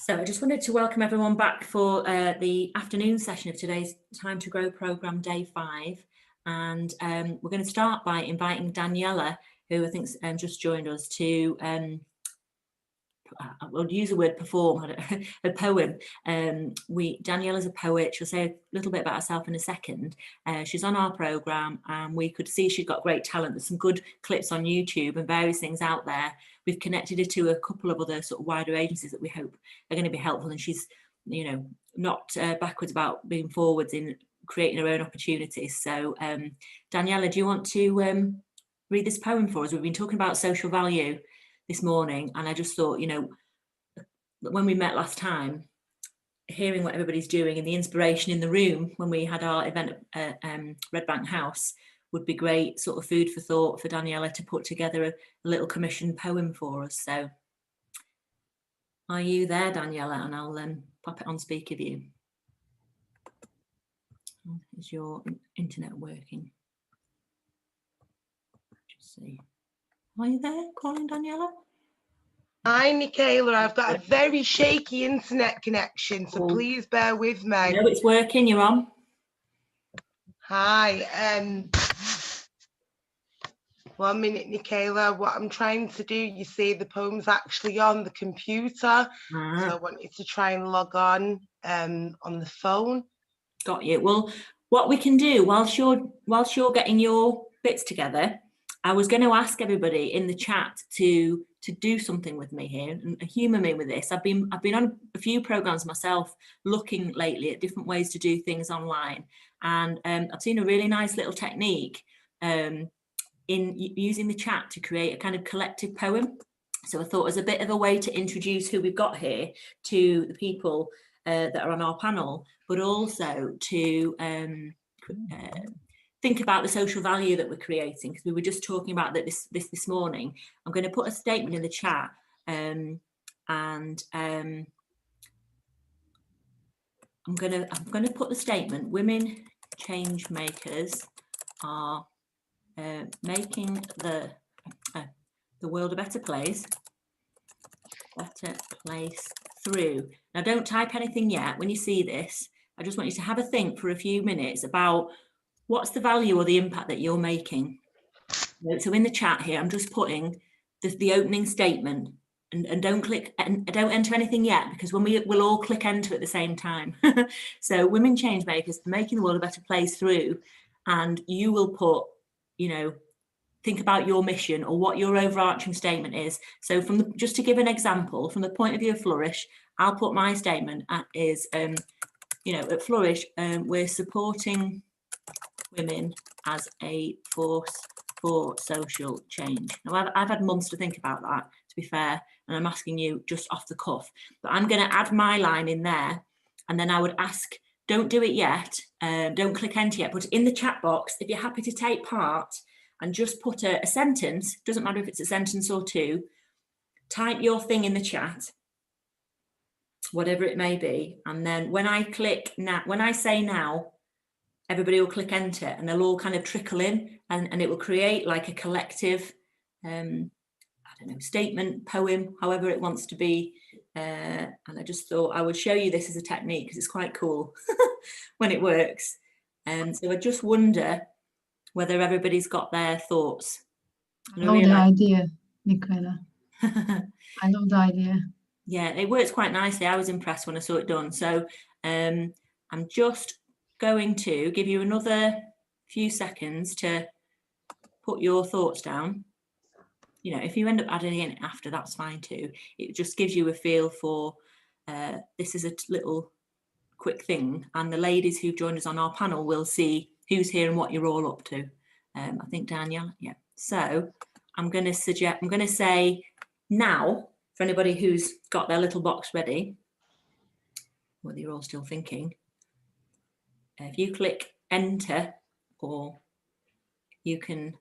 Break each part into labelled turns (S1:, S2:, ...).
S1: So I just wanted to welcome everyone back for the afternoon session of today's Time to Grow programme, day 5. And we're going to start by inviting Daniela, who I think's just joined us, to, we'll use the word perform, a poem. Daniela's a poet. She'll say a little bit about herself in a second. She's on our programme and we could see she's got great talent. There's some good clips on YouTube and various things out there. We've connected her to a couple of other sort of wider agencies that we hope are going to be helpful. And she's, you know, not backwards about being forwards in creating her own opportunities. So Daniela, do you want to read this poem for us? We've been talking about social value this morning, and I just thought, you know, when we met last time, hearing what everybody's doing and the inspiration in the room when we had our event at Red Bank House would be great sort of food for thought for Daniela to put together a little commissioned poem for us. So are you there, Daniela? And I'll pop it on speaker view. Is your internet working? Just see. Are you there, calling Daniela?
S2: Hi, Nickala. I've got a very shaky internet connection, so please bear with me.
S1: No, it's working. You're on.
S2: Hi. 1 minute, Nickala. What I'm trying to do, you see, the poem's actually on the computer, so I wanted to try and log on the phone.
S1: Got you. Well, what we can do whilst you're getting your bits together, I was going to ask everybody in the chat to do something with me here and humour me with this. I've been on a few programs myself, looking lately at different ways to do things online, and I've seen a really nice little technique in using the chat to create a kind of collective poem. So I thought as a bit of a way to introduce who we've got here to the people that are on our panel, but also to think about the social value that we're creating, because we were just talking about that this morning. I'm going to put a statement in the chat, and I'm going to put the statement: women change makers are making the world a better place through. Now, don't type anything yet. When you see this, I just want you to have a think for a few minutes about what's the value or the impact that you're making. So in the chat here, I'm just putting the opening statement, and don't click and don't enter anything yet, because when we'll all click enter at the same time. So women change makers, making the world a better place through, and you will put, you know, think about your mission or what your overarching statement is. So just to give an example, from the point of view of Flourish, I'll put my statement is, you know, at Flourish, we're supporting women as a force for social change. Now, I've had months to think about that, to be fair, and I'm asking you just off the cuff, but I'm going to add my line in there, and then I would ask, don't do it yet, don't click enter yet, but in the chat box, if you're happy to take part and just put a sentence, doesn't matter if it's a sentence or two, type your thing in the chat, whatever it may be, and then when I say now, everybody will click enter and they'll all kind of trickle in, and it will create like a collective, I don't know, statement, poem, however it wants to be. And I just thought I would show you this as a technique because it's quite cool when it works. And so I just wonder whether everybody's got their thoughts.
S3: I love the idea, Nickala. I love the idea.
S1: Yeah, it works quite nicely. I was impressed when I saw it done. So I'm just going to give you another few seconds to put your thoughts down. You know, if you end up adding in after, that's fine too. It just gives you a feel for this is a little quick thing, and the ladies who've joined us on our panel will see who's here and what you're all up to. I think Danielle, yeah. So I'm going to say now, for anybody who's got their little box ready, whether you're all still thinking, if you click enter, or you can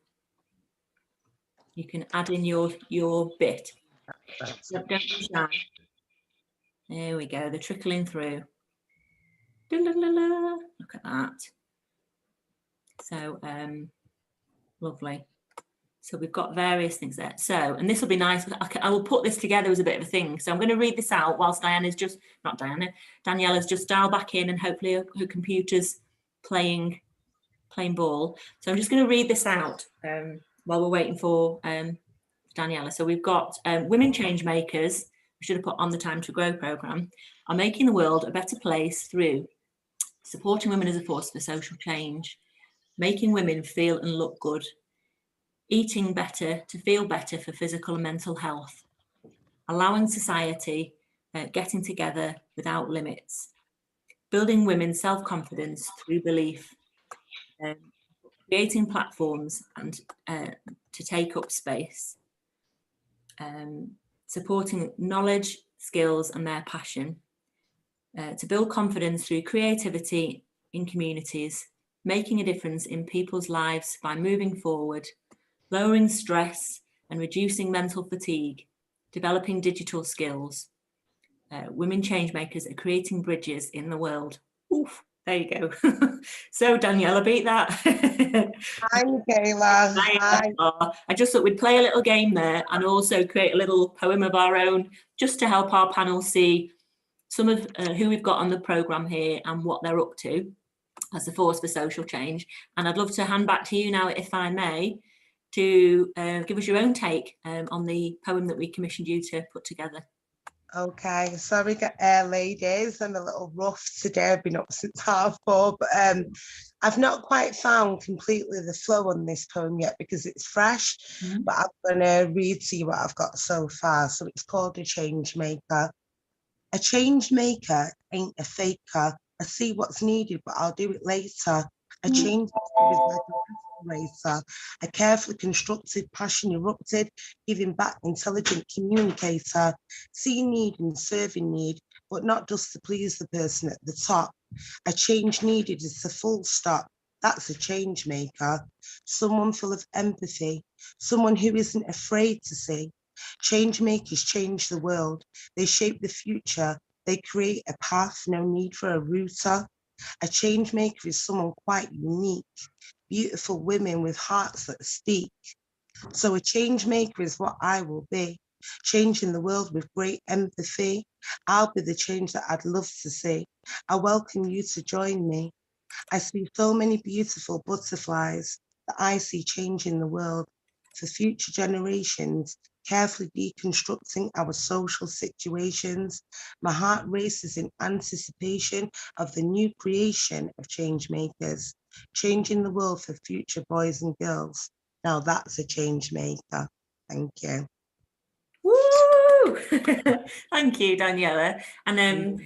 S1: add in your bit. Don't be shy. There we go. They're trickling through. Look at that. So lovely. So we've got various things there. So, and this will be nice. I will put this together as a bit of a thing. So I'm going to read this out whilst Daniela's just dialed back in, and hopefully her computer's playing ball. So I'm just going to read this out while we're waiting for Daniela. So we've got women change makers. We should have put on the Time to Grow programme, are making the world a better place through supporting women as a force for social change, making women feel and look good, eating better to feel better for physical and mental health, allowing society, getting together without limits, building women's self-confidence through belief, creating platforms and to take up space, supporting knowledge, skills and their passion, to build confidence through creativity in communities, making a difference in people's lives by moving forward, lowering stress and reducing mental fatigue, developing digital skills. Women change makers are creating bridges in the world. Oof, there you go. So Daniela, beat that.
S2: Hi, Nickala. Hi.
S1: I just thought we'd play a little game there and also create a little poem of our own, just to help our panel see some of who we've got on the programme here and what they're up to as a force for social change. And I'd love to hand back to you now, if I may, to give us your own take on the poem that we commissioned you to put together.
S2: Okay, sorry, ladies, I'm a little rough today. I've been up since 4:30, but I've not quite found completely the flow on this poem yet because it's fresh. But I'm going to read to you what I've got so far. So it's called A Change Maker. A change maker ain't a faker. I see what's needed, but I'll do it later. A change maker is like a respirator, a carefully constructed, passion erupted, giving back, intelligent communicator, seeing need and serving need, but not just to please the person at the top. A change needed is the full stop. That's a change maker. Someone full of empathy, someone who isn't afraid to see. Change makers change the world. They shape the future. They create a path, no need for a router. A change maker is someone quite unique. Beautiful women with hearts that speak. So a change maker is what I will be. Changing the world with great empathy. I'll be the change that I'd love to see. I welcome you to join me. I see so many beautiful butterflies that I see changing the world for future generations, carefully deconstructing our social situations. My heart races in anticipation of the new creation of change makers, changing the world for future boys and girls. Now that's a change maker. Thank you.
S1: Woo! Thank you, Daniela. And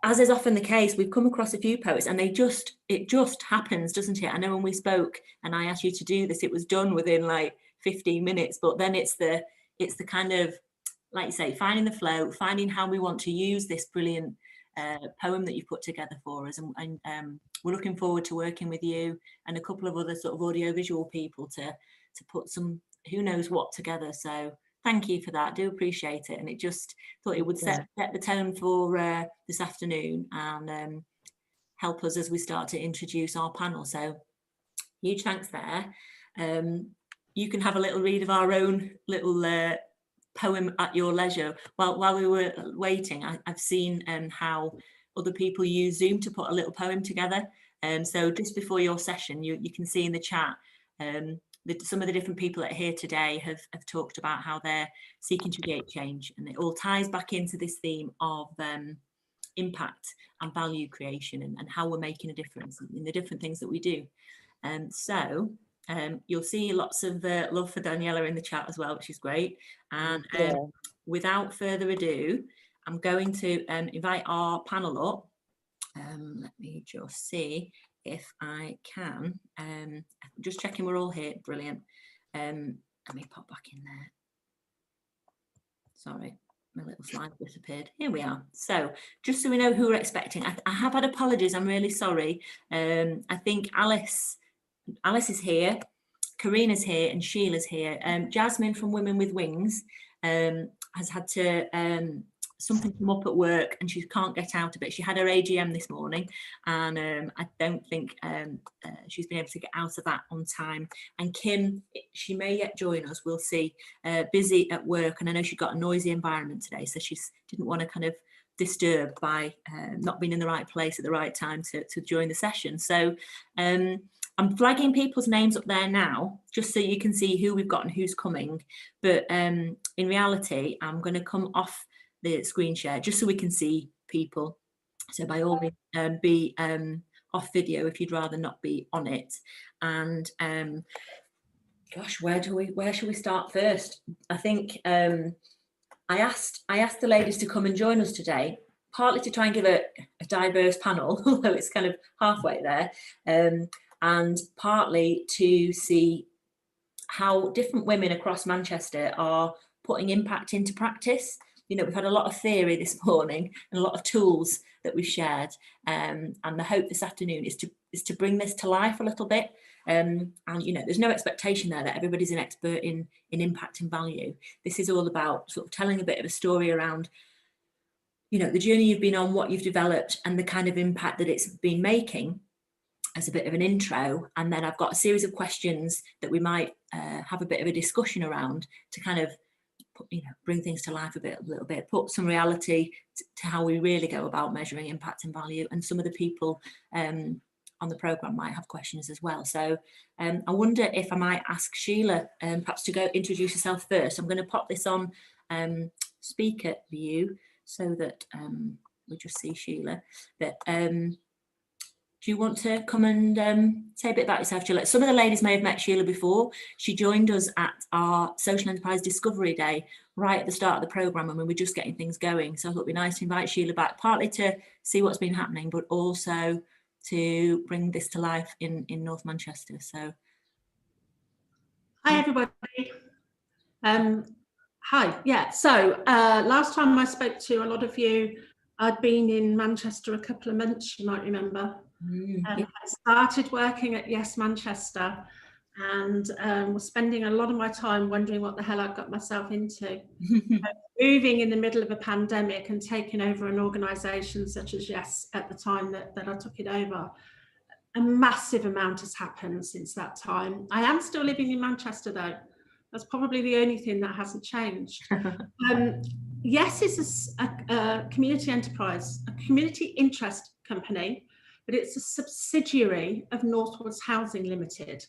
S1: as is often the case, we've come across a few poets and it just happens, doesn't it? I know when we spoke and I asked you to do this, it was done within like 15 minutes, but then it's the kind of, like you say, finding the flow, finding how we want to use this brilliant poem that you've put together for us. And we're looking forward to working with you and a couple of other sort of audiovisual people to put some, who knows what together. So thank you for that. I do appreciate it. And it just thought it would set the tone for this afternoon and help us as we start to introduce our panel. So huge thanks there. You can have a little read of our own little poem at your leisure. While we were waiting, I've seen how other people use Zoom to put a little poem together. So just before your session, you can see in the chat some of the different people that are here today have talked about how they're seeking to create change, and it all ties back into this theme of impact and value creation and how we're making a difference in the different things that we do. So you'll see lots of love for Daniela in the chat as well, which is great. And without further ado, I'm going to invite our panel up. Let me just see if I can. Just checking we're all here. Brilliant. Let me pop back in there. Sorry, my little slide disappeared. Here we are. So just so we know who we're expecting, I have had apologies. I'm really sorry. I think Alice is here, Carina's here, and Sheila's here. Jasmine from Women with Wings has had to something come up at work and she can't get out of it. She had her AGM this morning, and I don't think she's been able to get out of that on time. And Kim, she may yet join us, we'll see, busy at work, and I know she got a noisy environment today, so she didn't want to kind of disturb by not being in the right place at the right time to join the session. So I'm flagging people's names up there now, just so you can see who we've got and who's coming. But in reality, I'm going to come off the screen share just so we can see people. So by all means, be off video if you'd rather not be on it. And gosh, where should we start first? I think I asked the ladies to come and join us today, partly to try and give a diverse panel, although it's kind of halfway there, and partly to see how different women across Manchester are putting impact into practice. You know, we've had a lot of theory this morning and a lot of tools that we've shared, and the hope this afternoon is to bring this to life a little bit. And you know, there's no expectation there that everybody's an expert in impact and value. This is all about sort of telling a bit of a story around, you know, the journey you've been on, what you've developed, and the kind of impact that it's been making, as a bit of an intro. And then I've got a series of questions that we might have a bit of a discussion around to kind of, you know, bring things to life a little bit, put some reality to how we really go about measuring impact and value. And some of the people on the programme might have questions as well. So I wonder if I might ask Sheila perhaps to go introduce herself first. I'm going to pop this on speaker view so that we just see Sheila. But do you want to come and say a bit about yourself, Sheila? Some of the ladies may have met Sheila before. She joined us at our Social Enterprise Discovery Day right at the start of the programme, and we were just getting things going. So I thought it'd be nice to invite Sheila back, partly to see what's been happening, but also to bring this to life in North Manchester. So,
S4: hi everybody. Hi. Yeah. So last time I spoke to a lot of you, I'd been in Manchester a couple of months, you might remember. I started working at Yes Manchester, and was spending a lot of my time wondering what the hell I'd got myself into. Moving in the middle of a pandemic and taking over an organisation such as Yes at the time that I took it over. A massive amount has happened since that time. I am still living in Manchester though. That's probably the only thing that hasn't changed. Yes, it's a community enterprise, a community interest company, but it's a subsidiary of Northwards Housing Limited,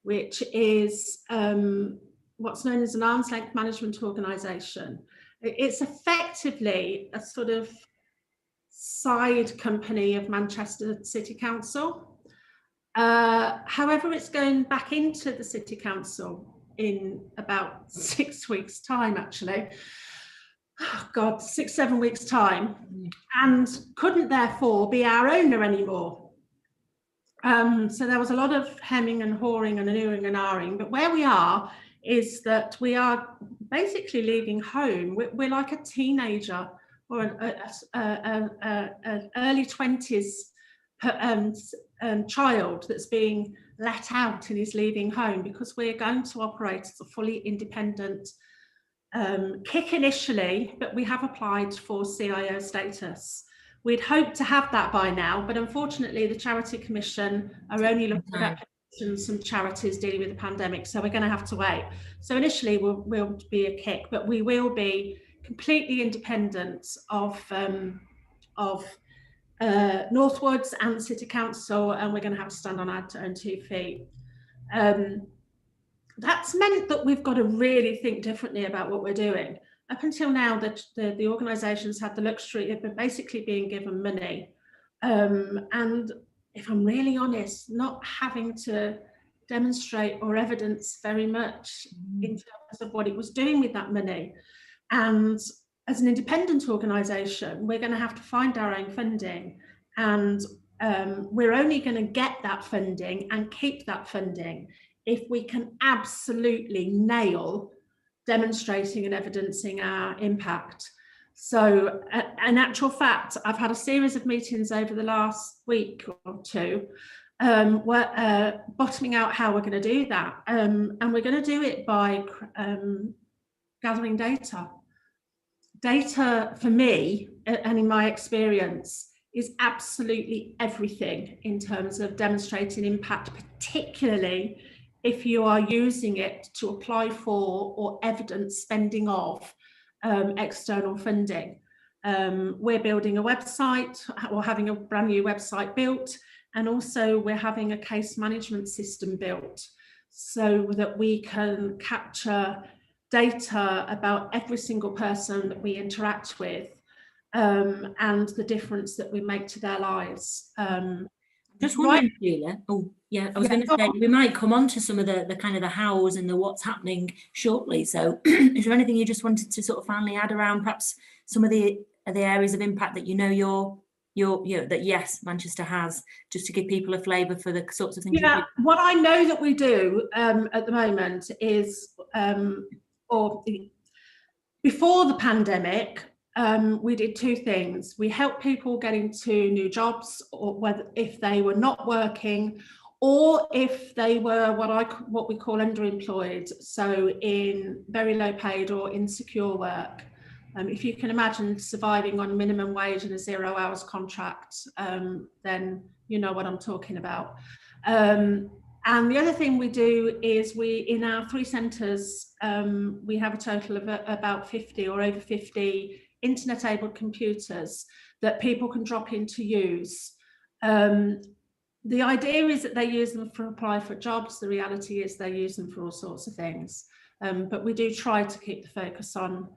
S4: which is what's known as an arm's length management organisation. It's effectively a sort of side company of Manchester City Council. However, it's going back into the City Council in about 6 weeks' time, actually. Oh God, 6-7 weeks' time, and couldn't therefore be our owner anymore. So there was a lot of hemming and hawing and oohing and ahhing, but where we are is that we are basically leaving home. We're like a teenager or an early 20s child that's being let out and is leaving home, because we're going to operate as a fully independent kick initially, but we have applied for CIO status. We'd hoped to have that by now, but unfortunately the Charity Commission are only looking at applications from charities dealing with the pandemic, so we're going to have to wait. So initially we'll be a kick, but we will be completely independent of Northwards and the City Council, and we're going to have to stand on our own 2 feet. That's meant that we've got to really think differently about what we're doing. Up until now, the organisations had the luxury of basically being given money, and if I'm really honest, not having to demonstrate or evidence very much in terms of what it was doing with that money. And as an independent organisation, we're going to have to find our own funding, and we're only going to get that funding and keep that funding if we can absolutely nail demonstrating and evidencing our impact. So in actual fact, I've had a series of meetings over the last week or two, bottoming out how we're going to do that. And we're going to do it by gathering data. data for me, and in my experience, is absolutely everything in terms of demonstrating impact, particularly if you are using it to apply for or evidence spending of external funding. We're building a website, or having a brand new website built, and also we're having a case management system built so that we can capture data about every single person that we interact with, and the difference that we make to their lives.
S1: Just wondering, Sheila. Oh, yeah, I was going to say we might come on to some of the kind of the hows and the what's happening shortly. So, is there anything you just wanted to sort of finally add around perhaps some of the areas of impact that you know that yes, Manchester has, just to give people a flavour for the sorts of things?
S4: Yeah, what I know that we do at the moment is, or before the pandemic, we did two things. We helped people get into new jobs, or whether if they were not working, or if they were what we call underemployed, so in very low paid or insecure work. If you can imagine surviving on minimum wage and a 0 hours contract, then you know what I'm talking about. And the other thing we do is in our 3 centres, we have a total of about 50 or over 50 internet-enabled computers that people can drop in to use. The idea is that they use them for apply for jobs. The reality is they use them for all sorts of things. But we do try to keep the focus on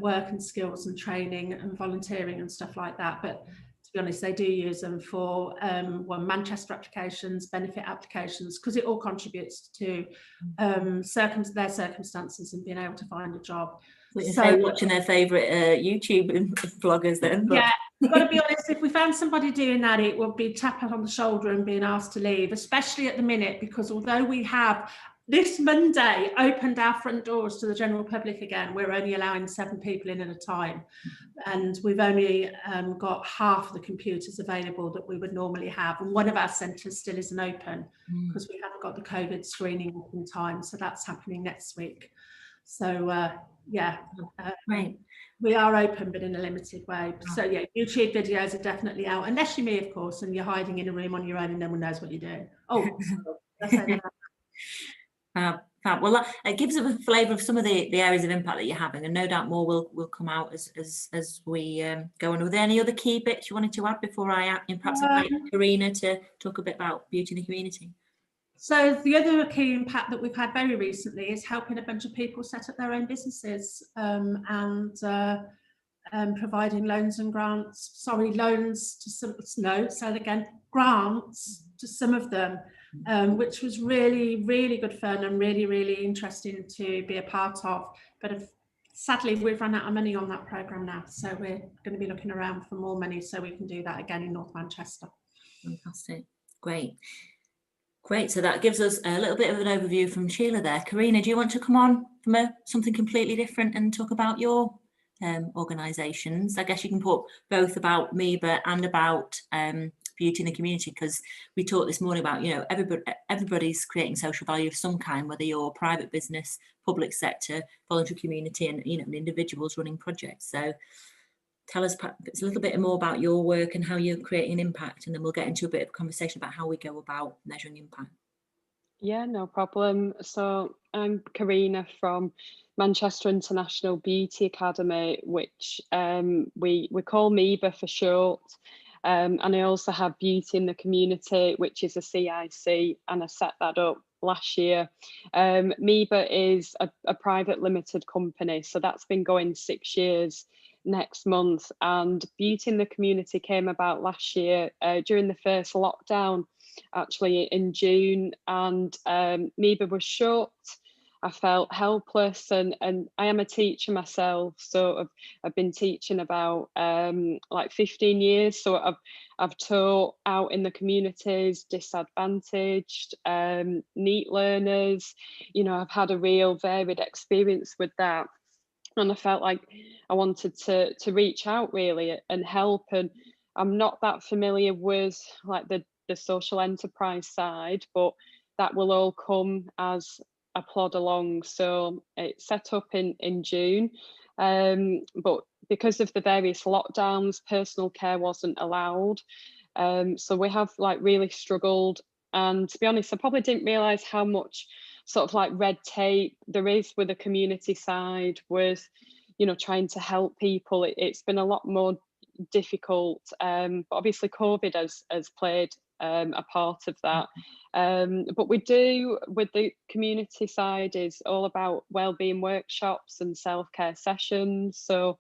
S4: work and skills and training and volunteering and stuff like that. But to be honest, they do use them for Manchester applications, benefit applications, because it all contributes to their circumstances and being able to find a job.
S1: So watching their favourite YouTube vloggers then. But.
S4: Yeah, I've got to be honest, if we found somebody doing that, it would be tapping on the shoulder and being asked to leave, especially at the minute, because although we have this Monday opened our front doors to the general public again, we're only allowing 7 people in at a time. And we've only got half of the computers available that we would normally have. And one of our centres still isn't open because we haven't got the COVID screening in time. So that's happening next week. So yeah,
S1: right.
S4: We are open, but in a limited way. So yeah, YouTube videos are definitely out, unless you're me, of course, and you're hiding in a room on your own and no one knows what you're doing. Oh,
S1: well, it gives us a flavour of some of the areas of impact that you're having, and no doubt more will come out as we go on. Were there any other key bits you wanted to add before I perhaps invite Carina to talk a bit about beauty in the community?
S4: So the other key impact that we've had very recently is helping a bunch of people set up their own businesses, and providing loans and grants. Sorry, loans to some. No, say that again. Grants to some of them. Which was really, really good fun and really, really interesting to be a part of. But sadly, we've run out of money on that programme now. So we're going to be looking around for more money so we can do that again in North Manchester.
S1: Fantastic. Great. So that gives us a little bit of an overview from Sheila there. Carina, do you want to come on from something completely different and talk about your organisations? I guess you can put both about MEBA and about beauty in the community, because we talked this morning about, you know, everybody's creating social value of some kind, whether you're private business, public sector, voluntary community, and, you know, individuals running projects. So tell us a little bit more about your work and how you're creating an impact, and then we'll get into a bit of conversation about how we go about measuring impact.
S5: Yeah, no problem. So I'm Carina from Manchester International Beauty Academy, which we call MEBA for short. And I also have Beauty in the Community, which is a CIC, and I set that up last year. MEBA is a private limited company, so that's been going 6 years next month. And Beauty in the Community came about last year during the first lockdown, actually in June, and MEBA was shut. I felt helpless, and I am a teacher myself, so I've been teaching about like 15 years. So I've taught out in the communities, disadvantaged, neat learners. You know, I've had a real varied experience with that, and I felt like I wanted to reach out really and help. And I'm not that familiar with like the social enterprise side, but that will all come as I plod along. So it's set up in June. But because of the various lockdowns, personal care wasn't allowed. So we have like really struggled. And to be honest, I probably didn't realise how much sort of like red tape there is with the community side, with, you know, trying to help people. It's been a lot more difficult. But obviously COVID has played a part of that. But we do, with the community side, is all about wellbeing workshops and self-care sessions. So,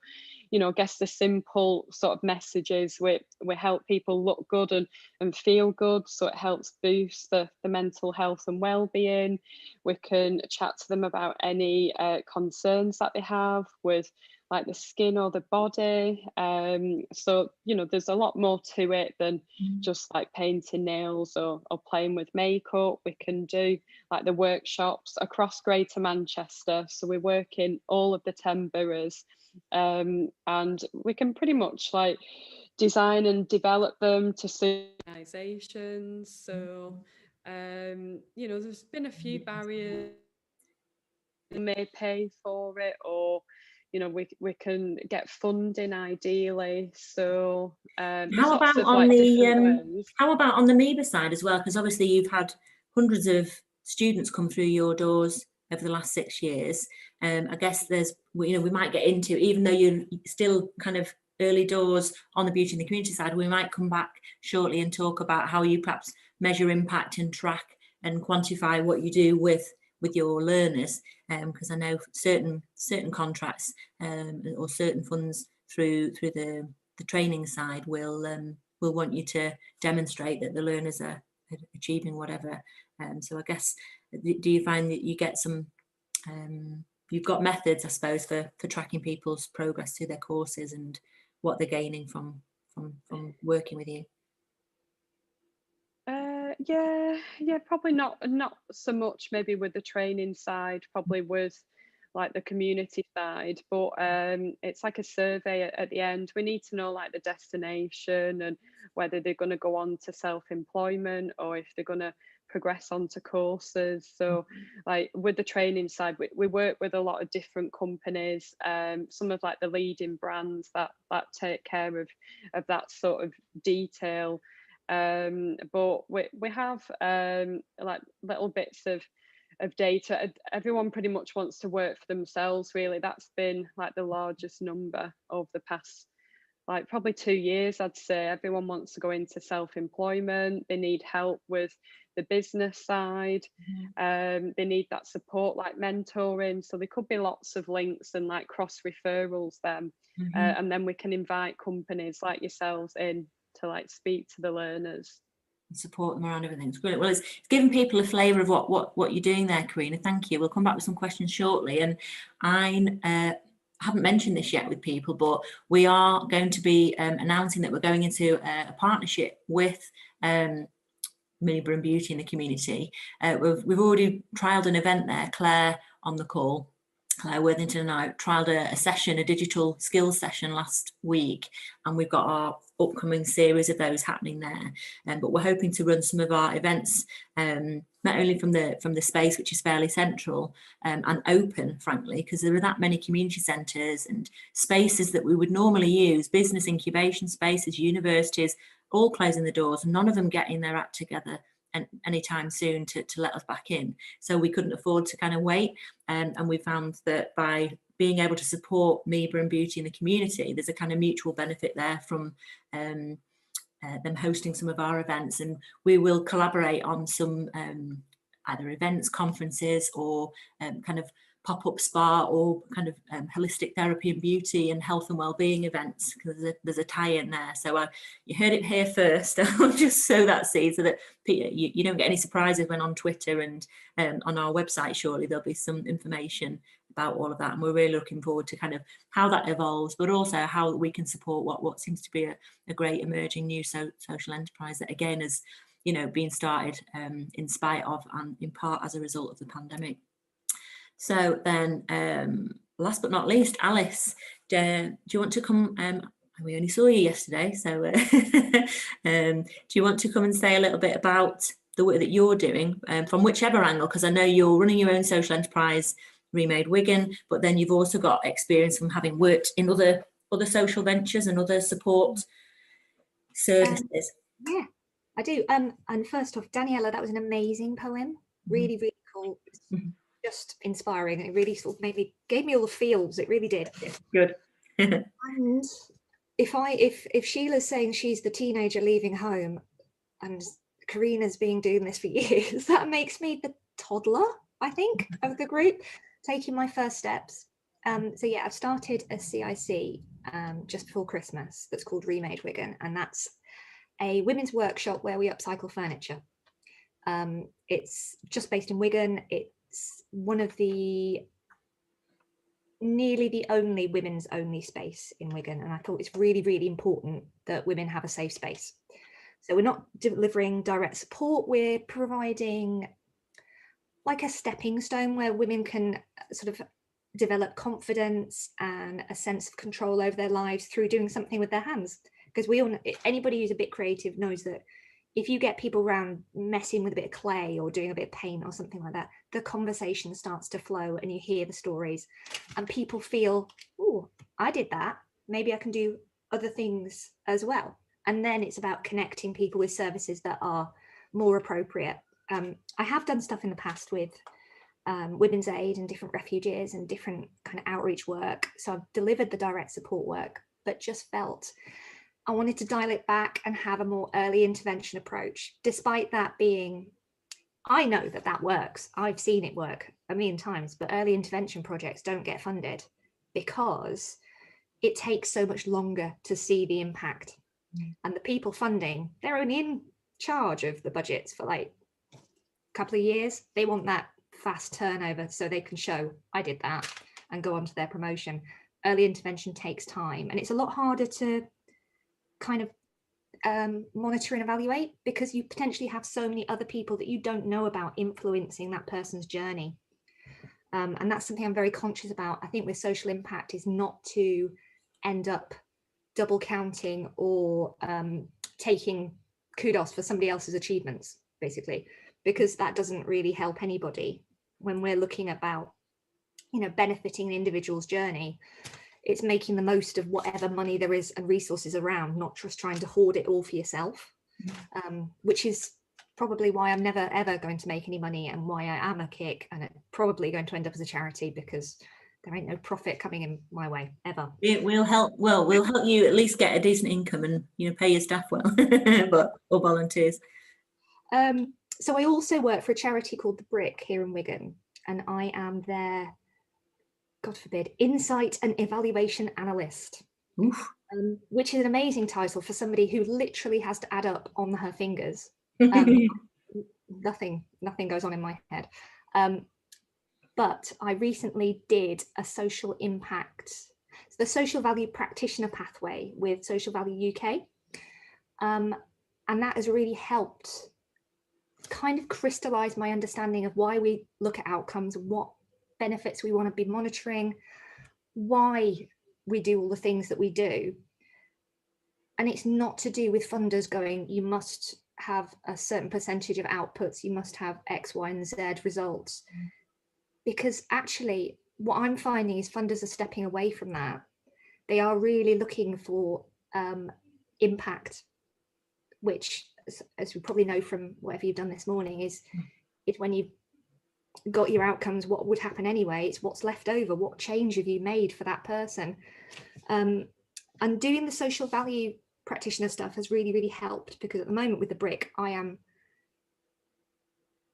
S5: you know, I guess the simple sort of messages, we help people look good and feel good. So it helps boost the mental health and well-being. We can chat to them about any concerns that they have with like the skin or the body. So, you know, there's a lot more to it than just like painting nails or playing with makeup. We can do like the workshops across Greater Manchester. So we work in all of the 10 boroughs, and we can pretty much like design and develop them to suit organisations. So, you know, there's been a few barriers. They may pay for it, or you know, we can get funding ideally. So
S1: how about on the MEBA side as well? Because obviously you've had hundreds of students come through your doors over the last 6 years. I guess there's, you know, we might get into, even though you're still kind of early doors on the beauty and the community side, we might come back shortly and talk about how you perhaps measure impact and track and quantify what you do with your learners, because I know certain contracts or certain funds through the training side will want you to demonstrate that the learners are achieving whatever. So I guess, do you find that you get some, you've got methods, I suppose, for tracking people's progress through their courses and what they're gaining from working with you?
S5: Yeah, probably not so much maybe with the training side, probably with like the community side, but it's like a survey at the end. We need to know like the destination and whether they're going to go on to self-employment or if they're going to progress onto courses. So like with the training side, we work with a lot of different companies, some of like the leading brands that take care of that sort of detail. But we have like little bits of data. Everyone pretty much wants to work for themselves, really. That's been like the largest number of the past, like probably 2 years, I'd say. Everyone wants to go into self-employment. They need help with the business side. They need that support, like mentoring. So there could be lots of links and like cross referrals then. And then we can invite companies like yourselves in to like speak to the learners
S1: and support them around everything. It's brilliant. Well, it's giving people a flavour of what you're doing there, Carina. Thank you. We'll come back with some questions shortly. And I haven't mentioned this yet with people, but we are going to be announcing that we're going into a partnership with MEBA and Beauty in the community. We've already trialled an event there. Claire on the call, Claire Worthington and I trialled a session, a digital skills session last week, and we've got our upcoming series of those happening there. But we're hoping to run some of our events not only from the space, which is fairly central and open, frankly, because there are that many community centres and spaces that we would normally use, business incubation spaces, universities, all closing the doors, none of them getting their act together and anytime soon to let us back in. So we couldn't afford to kind of wait. And we found that by being able to support MEBA and Beauty in the community, there's a kind of mutual benefit there from them hosting some of our events. And we will collaborate on some either events, conferences, or kind of pop-up spa or kind of holistic therapy and beauty and health and well-being events, because there's a tie-in there. So you heard it here first. I'll just sow that seed so that you don't get any surprises when on Twitter and on our website. Surely there'll be some information about all of that, and we're really looking forward to kind of how that evolves, but also how we can support what seems to be a great emerging new social enterprise that again is, you know, being started in spite of and in part as a result of the pandemic. So then, last but not least, Alice, do you want to come? We only saw you yesterday, so do you want to come and say a little bit about the work that you're doing from whichever angle? Because I know you're running your own social enterprise ReMade Wigan, but then you've also got experience from having worked in other social ventures and other support services.
S6: Yeah, I do. And first off, Daniela, that was an amazing poem. Really, really cool. Just inspiring. It really sort of gave me all the feels. It really did.
S1: Good.
S6: And if Sheila's saying she's the teenager leaving home, and Carina's doing this for years, that makes me the toddler, I think, of the group, taking my first steps. So yeah, I've started a CIC just before Christmas that's called ReMade Wigan, and that's a women's workshop where we upcycle furniture. It's just based in Wigan. It's one of nearly the only women's only space in Wigan, and I thought it's really, really important that women have a safe space. So we're not delivering direct support, we're providing like a stepping stone where women can sort of develop confidence and a sense of control over their lives through doing something with their hands. Because we all know, anybody who's a bit creative knows that if you get people around messing with a bit of clay or doing a bit of paint or something like that, the conversation starts to flow and you hear the stories and people feel, oh, I did that. Maybe I can do other things as well. And then it's about connecting people with services that are more appropriate. I have done stuff in the past with Women's Aid and different refugees and different kind of outreach work. So I've delivered the direct support work, but just felt I wanted to dial it back and have a more early intervention approach. Despite that being, I know that works. I've seen it work a million times, but early intervention projects don't get funded because it takes so much longer to see the impact. And the people funding, they're only in charge of the budgets for like a couple of years. They want that fast turnover so they can show I did that and go on to their promotion. Early intervention takes time, and it's a lot harder to kind of monitor and evaluate because you potentially have so many other people that you don't know about influencing that person's journey. And that's something I'm very conscious about. I think with social impact is not to end up double counting or taking kudos for somebody else's achievements, basically, because that doesn't really help anybody. When we're looking about, benefiting an individual's journey, it's making the most of whatever money there is and resources around, not just trying to hoard it all for yourself, which is probably why I'm never ever going to make any money and why I am a kick, and it's probably going to end up as a charity because there ain't no profit coming in my way ever. We'll help
S1: you at least get a decent income and pay your staff well, or volunteers.
S6: So I also work for a charity called The Brick here in Wigan, and I am their, God forbid, insight and evaluation analyst, which is an amazing title for somebody who literally has to add up on her fingers. Nothing goes on in my head. But I recently did a social impact, the social value practitioner pathway with Social Value UK. And that has really helped kind of crystallize my understanding of why we look at outcomes, what benefits we want to be monitoring, why we do all the things that we do. And it's not to do with funders going, you must have a certain percentage of outputs, you must have X, Y, and Z results. Because actually, what I'm finding is funders are stepping away from that. They are really looking for impact, which, as we probably know from whatever you've done this morning, is when you've got your outcomes, what would happen anyway? It's what's left over. What change have you made for that person? And doing the social value practitioner stuff has really, really helped, because at the moment with The Brick, I am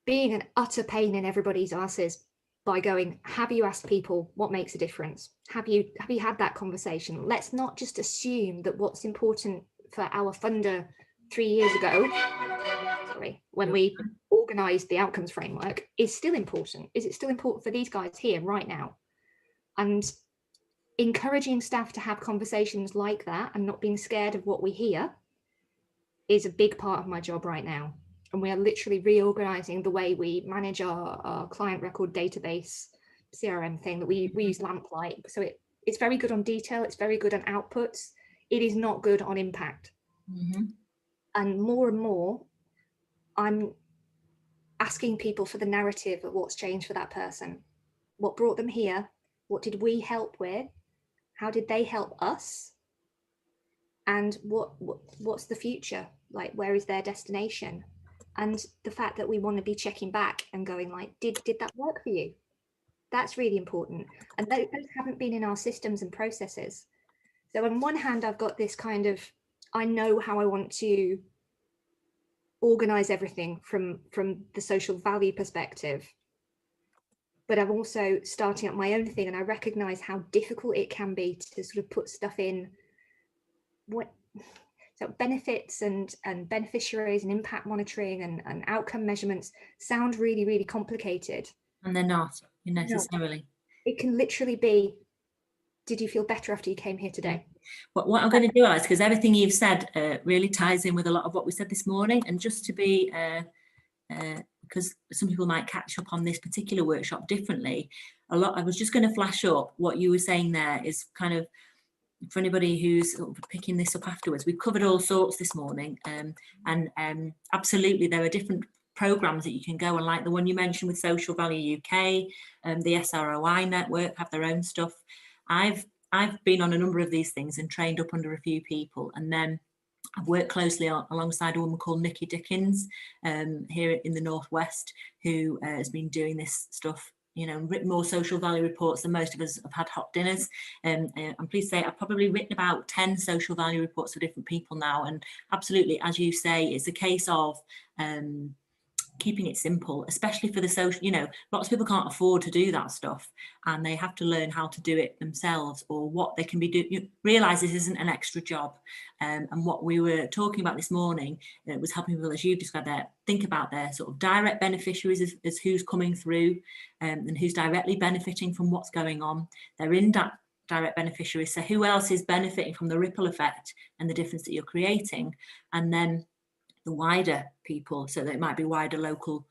S6: being an utter pain in everybody's asses by going, have you asked people what makes a difference? Have you had that conversation? Let's not just assume that what's important for our funder 3 years ago, when we organised the outcomes framework, is still important. Is it still important for these guys here right now? And encouraging staff to have conversations like that and not being scared of what we hear is a big part of my job right now. And we are literally reorganising the way we manage our client record database CRM thing that we use Lamplight. So it's very good on detail, it's very good on outputs. It is not good on impact. And more, I'm asking people for the narrative of what's changed for that person. what brought them here, what did we help with, how did they help us, and what's the future, like where is their destination? And the fact that we want to be checking back and going like, did that work for you? That's really important. And those haven't been in our systems and processes. So on one hand, I've got this kind of, I know how I want to organize everything from the social value perspective, but I'm also starting up my own thing, and I recognize how difficult it can be to sort of put stuff in. So benefits and beneficiaries and impact monitoring and outcome measurements sound really, really complicated.
S1: And they're not necessarily.
S6: No, it can literally be, did you feel better after you came here today?
S1: What I'm going to do, Alice, because everything you've said really ties in with a lot of what we said this morning, and just to be, because some people might catch up on this particular workshop differently, I was just going to flash up what you were saying there is kind of, for anybody who's sort of picking this up afterwards, we've covered all sorts this morning, and absolutely there are different programs that you can go on, like the one you mentioned with Social Value UK, the SROI network have their own stuff. I've been on a number of these things and trained up under a few people, and then I've worked closely alongside a woman called Nikki Dickens here in the Northwest, who has been doing this stuff, you know, written more social value reports than most of us have had hot dinners. I'm pleased to say I've probably written about 10 social value reports for different people now. And absolutely, as you say, it's a case of keeping it simple, especially for the social, you know, lots of people can't afford to do that stuff, and they have to learn how to do it themselves, or what they can be doing. You realize this isn't an extra job. And what we were talking about this morning was helping people, as you described there, think about their sort of direct beneficiaries as who's coming through, and who's directly benefiting from what's going on. They're indirect beneficiaries, so who else is benefiting from the ripple effect and the difference that you're creating, and then the wider people, so that it might be wider local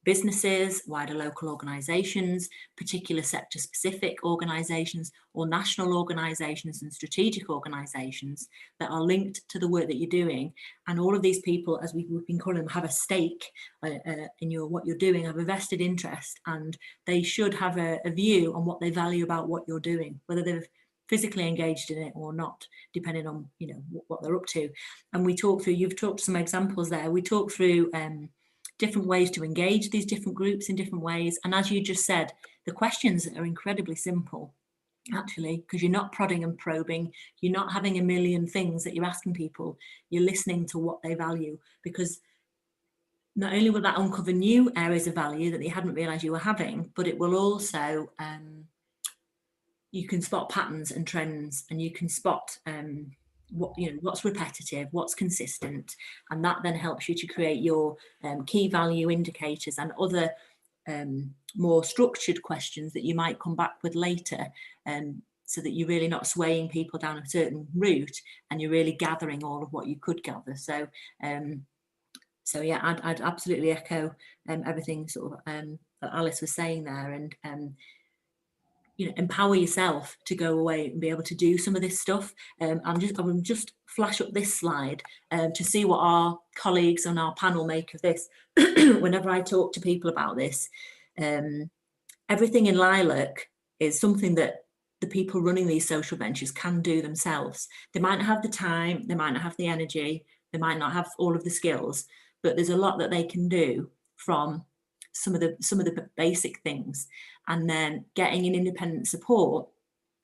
S1: businesses, wider local organisations, particular sector specific organisations, or national organisations and strategic organisations that are linked to the work that you're doing. And all of these people, as we've been calling them, have a stake in what you're doing, have a vested interest, and they should have a view on what they value about what you're doing, whether they've physically engaged in it or not, depending on, you know, what they're up to. And we talk through, you've talked some examples there, we talk through different ways to engage these different groups in different ways. And as you just said, the questions are incredibly simple, actually, because you're not prodding and probing, you're not having a million things that you're asking people, you're listening to what they value, because not only will that uncover new areas of value that you hadn't realised you were having, but it will also you can spot patterns and trends, and you can spot what's repetitive, what's consistent, and that then helps you to create your key value indicators and other more structured questions that you might come back with later, so that you're really not swaying people down a certain route, and you're really gathering all of what you could gather. So yeah, I'd absolutely echo everything sort of that Alice was saying there, and you know, empower yourself to go away and be able to do some of this stuff. I will just flash up this slide to see what our colleagues on our panel make of this. Whenever I talk to people about this, everything in Lilac is something that the people running these social ventures can do themselves. They might not have the time, they might not have the energy, they might not have all of the skills, but there's a lot that they can do from some of the basic things. And then getting an independent support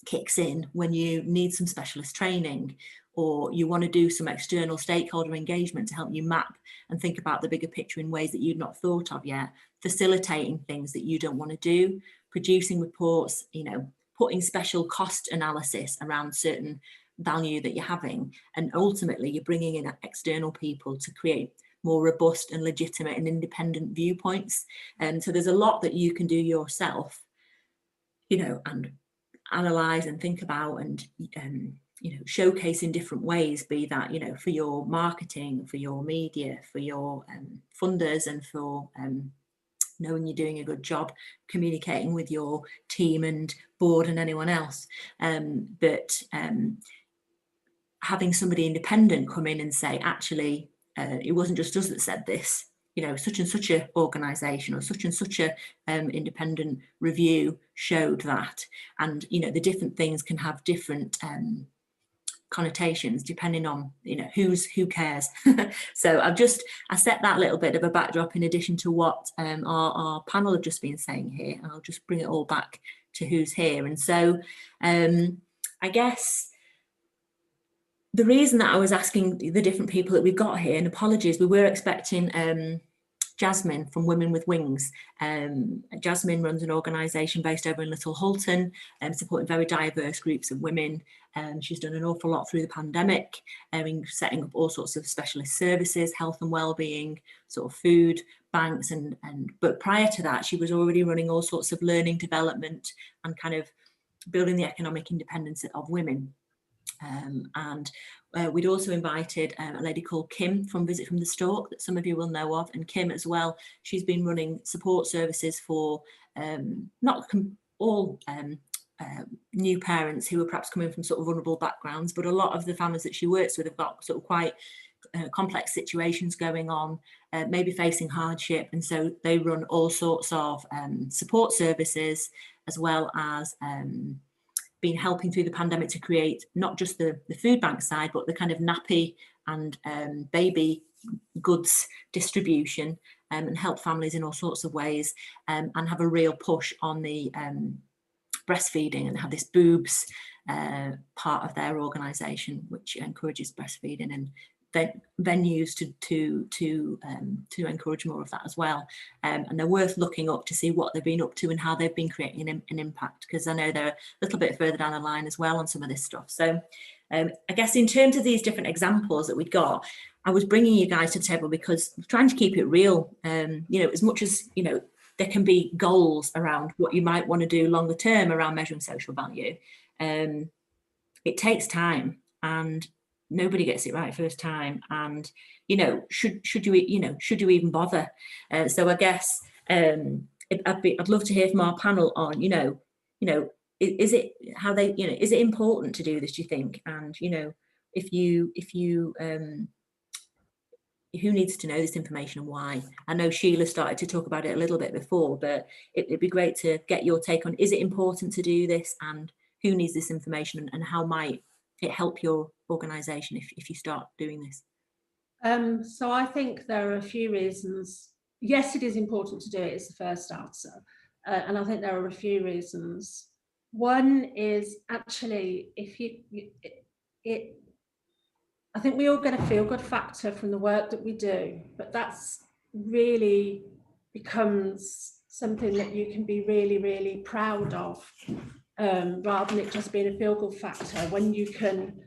S1: kicks in when you need some specialist training, or you want to do some external stakeholder engagement to help you map and think about the bigger picture in ways that you'd not thought of yet, facilitating things that you don't want to do, producing reports, you know, putting special cost analysis around certain value that you're having, and ultimately you're bringing in external people to create more robust and legitimate and independent viewpoints. And so there's a lot that you can do yourself, you know, and analyze and think about, and you know, showcase in different ways, be that, you know, for your marketing, for your media, for your funders, and for knowing you're doing a good job communicating with your team and board and anyone else. But having somebody independent come in and say, actually, it wasn't just us that said this, you know, such and such a organisation or such and such a independent review showed that. And, you know, the different things can have different connotations depending on, you know, who cares. So I set that little bit of a backdrop in addition to what our panel have just been saying here, and I'll just bring it all back to who's here. And so I guess the reason that I was asking the different people that we've got here, and apologies, we were expecting Jasmine from Women with Wings. Jasmine runs an organisation based over in Little Hulton, supporting very diverse groups of women. She's done an awful lot through the pandemic, in setting up all sorts of specialist services, health and wellbeing, sort of food banks, but prior to that, she was already running all sorts of learning development and kind of building the economic independence of women. And we'd also invited a lady called Kim from Visit from the Stalk that some of you will know of, and Kim as well, she's been running support services for not all new parents who are perhaps coming from sort of vulnerable backgrounds, but a lot of the families that she works with have got sort of quite complex situations going on, maybe facing hardship, and so they run all sorts of support services, as well as been helping through the pandemic to create not just the food bank side, but the kind of nappy and baby goods distribution, and help families in all sorts of ways, and have a real push on the breastfeeding, and have this boobs part of their organisation, which encourages breastfeeding, and venues to encourage more of that as well. And they're worth looking up to see what they've been up to and how they've been creating an impact, because I know they're a little bit further down the line as well on some of this stuff. So I guess in terms of these different examples that we've got, I was bringing you guys to the table because I'm trying to keep it real. You know, as much as, you know, there can be goals around what you might want to do longer term around measuring social value, it takes time, and nobody gets it right first time. And, you know, should you even bother? So I guess I'd love to hear from our panel on, you know, is it how they, you know, is it important to do this, do you think? And, you know, if you who needs to know this information and why? I know Sheila started to talk about it a little bit before, but it'd be great to get your take on, is it important to do this, and who needs this information, and how might it help your organisation if you start doing this?
S4: So I think there are a few reasons. Yes, it is important to do it, is the first answer. And I think there are a few reasons. One is actually, I think we all get a feel-good factor from the work that we do, but that's really becomes something that you can be really, really proud of, rather than it just being a feel-good factor, when you can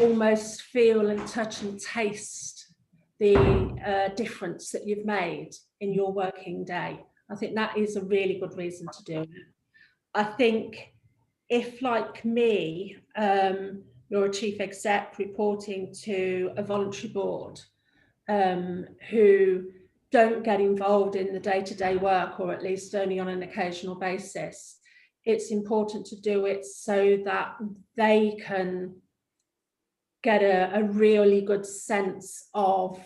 S4: almost feel and touch and taste the difference that you've made in your working day. I think that is a really good reason to do it. I think if, like me, you're a chief exec reporting to a voluntary board who don't get involved in the day-to-day work, or at least only on an occasional basis, it's important to do it so that they can get a really good sense of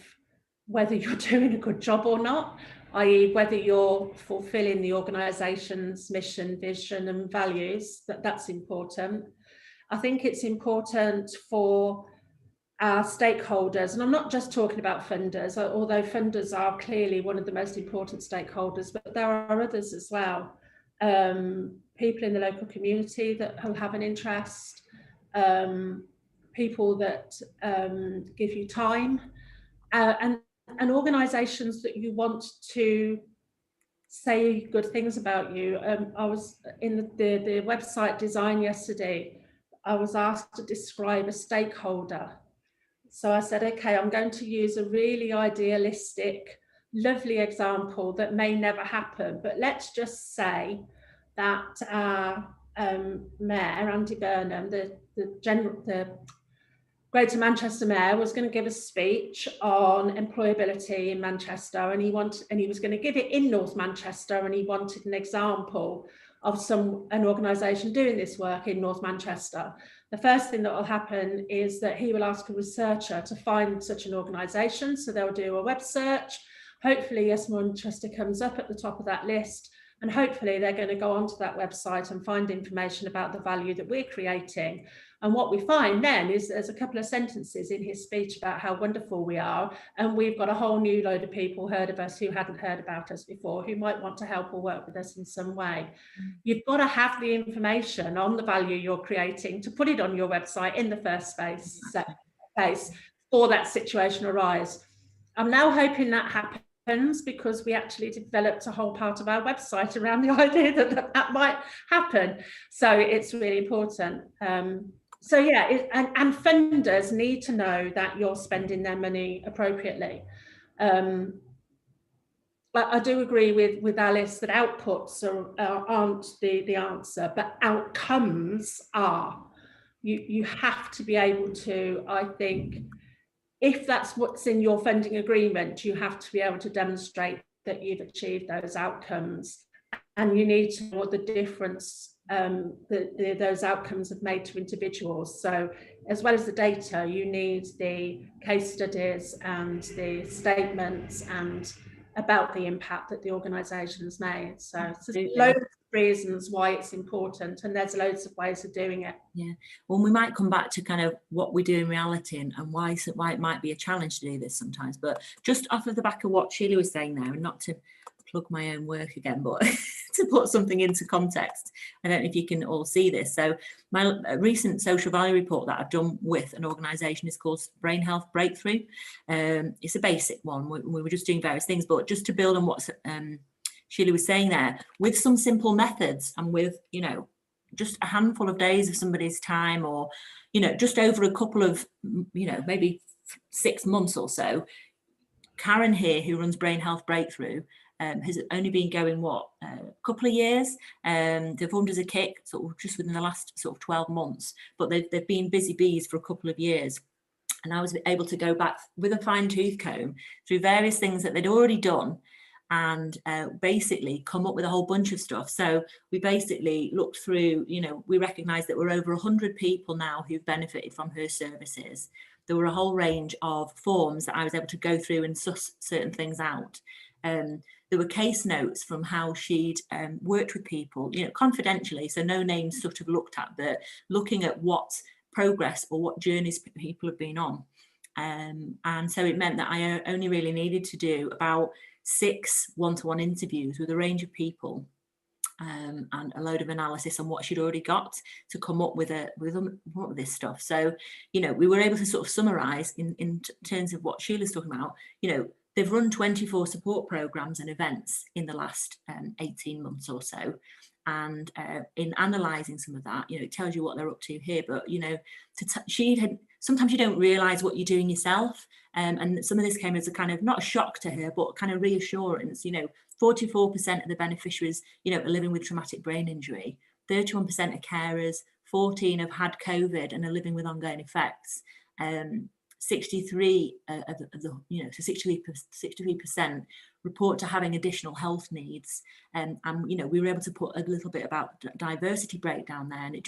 S4: whether you're doing a good job or not, i.e. whether you're fulfilling the organisation's mission, vision and values. That's important. I think it's important for our stakeholders, and I'm not just talking about funders, although funders are clearly one of the most important stakeholders, but there are others as well. People in the local community that will have an interest, people that give you time, and organisations that you want to say good things about you. I was in the website design yesterday. I was asked to describe a stakeholder. So I said, okay, I'm going to use a really idealistic, lovely example that may never happen, but let's just say that our Mayor, Andy Burnham, the Greater Manchester Mayor, was going to give a speech on employability in Manchester, and he was going to give it in North Manchester, and he wanted an example of an organisation doing this work in North Manchester. The first thing that will happen is that he will ask a researcher to find such an organisation. So they'll do a web search hopefully Yes Manchester comes up at the top of that list, and hopefully they're going to go onto that website and find information about the value that we're creating. And what we find then is there's a couple of sentences in his speech about how wonderful we are, and we've got a whole new load of people heard of us who hadn't heard about us before, who might want to help or work with us in some way. You've got to have the information on the value you're creating to put it on your website in the first place for that situation arise. I'm now hoping that happens, because we actually developed a whole part of our website around the idea that might happen. So it's really important. So yeah, and funders need to know that you're spending their money appropriately. I do agree with Alice that outputs aren't the answer, but outcomes are. You have to be able to, I think, if that's what's in your funding agreement, you have to be able to demonstrate that you've achieved those outcomes, and you need to know what the difference those outcomes have made to individuals. So as well as the data, you need the case studies and the statements and about the impact that the organisation's made. So there's loads of reasons why it's important, and there's loads of ways of doing it.
S1: Yeah, well, we might come back to kind of what we do in reality and why it might be a challenge to do this sometimes. But just off of the back of what Sheila was saying there, and not to plug my own work again, but to put something into context, I don't know if you can all see this. So my recent social value report that I've done with an organisation is called Brain Health Breakthrough. It's a basic one. We were just doing various things, but just to build on what Sheila was saying there, with some simple methods and with, you know, just a handful of days of somebody's time, or, you know, just over a couple of, you know, maybe 6 months or so. Coren here, who runs Brain Health Breakthrough, has only been going, a couple of years. They've formed as a kick sort of just within the last sort of 12 months, but they've been busy bees for a couple of years. And I was able to go back with a fine tooth comb through various things that they'd already done, and basically come up with a whole bunch of stuff. So we basically looked through, you know, we recognised that we're over 100 people now who've benefited from her services. There were a whole range of forms that I was able to go through and suss certain things out. There were case notes from how she'd worked with people, you know, confidentially, so no names sort of looked at, but looking at what progress or what journeys people have been on. And so it meant that I only really needed to do about 6 one-to-one interviews with a range of people, and a load of analysis on what she'd already got to come up with this stuff. So, you know, we were able to sort of summarize in terms of what Sheila's talking about. You know, they've run 24 support programs and events in the last 18 months or so. And in analysing some of that, you know, it tells you what they're up to here. But, you know, sometimes you don't realise what you're doing yourself. And some of this came as a kind of, not a shock to her, but kind of reassurance. You know, 44% of the beneficiaries, you know, are living with traumatic brain injury. 31% are carers. 14 have had COVID and are living with ongoing effects. 63 of the, you know, so 63% report to having additional health needs, and you know, we were able to put a little bit about diversity breakdown there, and it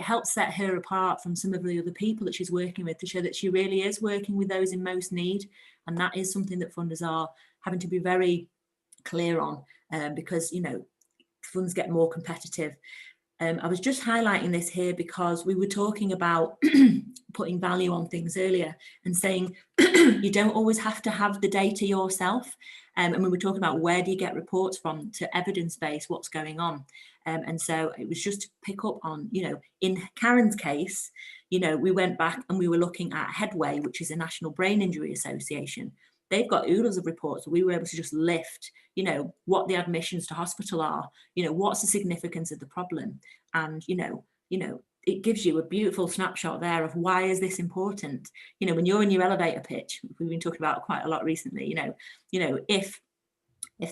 S1: helps set her apart from some of the other people that she's working with, to show that she really is working with those in most need. And that is something that funders are having to be very clear on, because, you know, funds get more competitive. I was just highlighting this here because we were talking about putting value on things earlier and saying you don't always have to have the data yourself. And we were talking about, where do you get reports from, to evidence-based what's going on. And so it was just to pick up on, you know, in Karen's case, you know, we went back and we were looking at Headway, which is a National Brain Injury Association. They've got oodles of reports. We were able to just lift, you know, what the admissions to hospital are, you know, what's the significance of the problem. And, you know, it gives you a beautiful snapshot there of, why is this important? You know, when you're in your elevator pitch, we've been talking about quite a lot recently, you know, if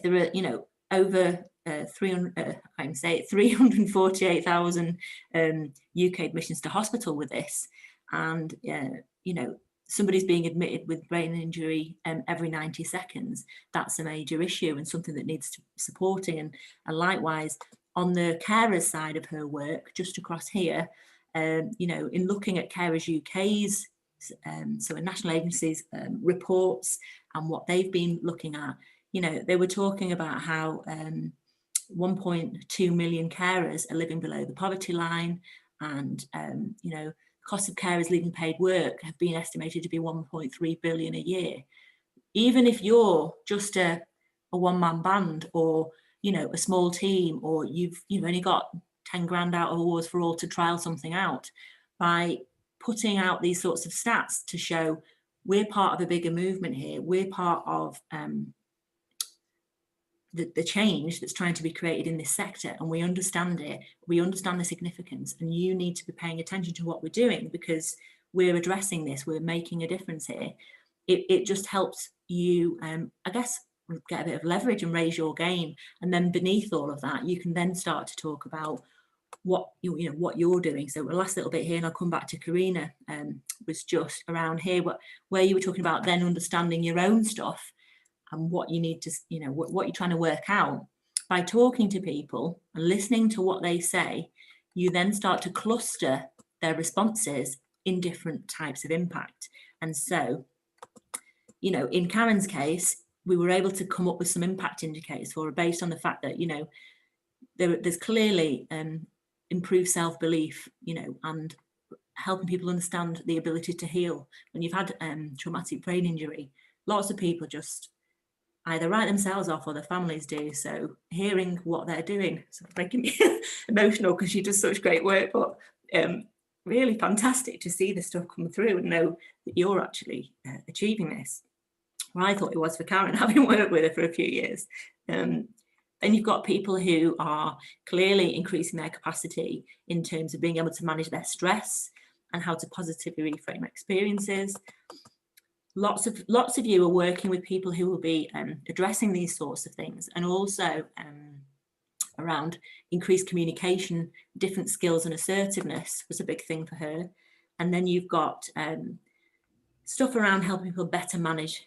S1: there are, you know, over 348,000 UK admissions to hospital with this, and you know, somebody's being admitted with brain injury every 90 seconds, that's a major issue and something that needs supporting. And likewise, on the carers side of her work, just across here, you know, in looking at Carers UK's so in national agencies reports and what they've been looking at, you know, they were talking about how 1.2 million carers are living below the poverty line, and you know, cost of carers leaving paid work have been estimated to be 1.3 billion a year. Even if you're just a one-man band, or you know, a small team, or you've only got 10 grand out of awards for all to trial something out, by putting out these sorts of stats to show we're part of a bigger movement here, we're part of the change that's trying to be created in this sector, and we understand it, we understand the significance, and you need to be paying attention to what we're doing because we're addressing this, we're making a difference here. It just helps you, I guess, get a bit of leverage and raise your game. And then beneath all of that, you can then start to talk about what what you're doing. So the last little bit here, and I'll come back to Carina, was just around here, where you were talking about then understanding your own stuff and what you need to, what you're trying to work out. By talking to people and listening to what they say, you then start to cluster their responses in different types of impact. And so, in Karen's case, we were able to come up with some impact indicators for her based on the fact that, there's clearly improved self-belief, and helping people understand the ability to heal. When you've had traumatic brain injury, lots of people just either write themselves off or their families do. So hearing what they're doing, sort of making me emotional because she does such great work, but really fantastic to see this stuff come through and know that you're actually achieving this. Well, I thought it was for Karen, having worked with her for a few years. Then you've got people who are clearly increasing their capacity in terms of being able to manage their stress and how to positively reframe experiences. Lots of you are working with people who will be addressing these sorts of things, and also around increased communication, different skills, and assertiveness was a big thing for her. And then you've got stuff around helping people better manage,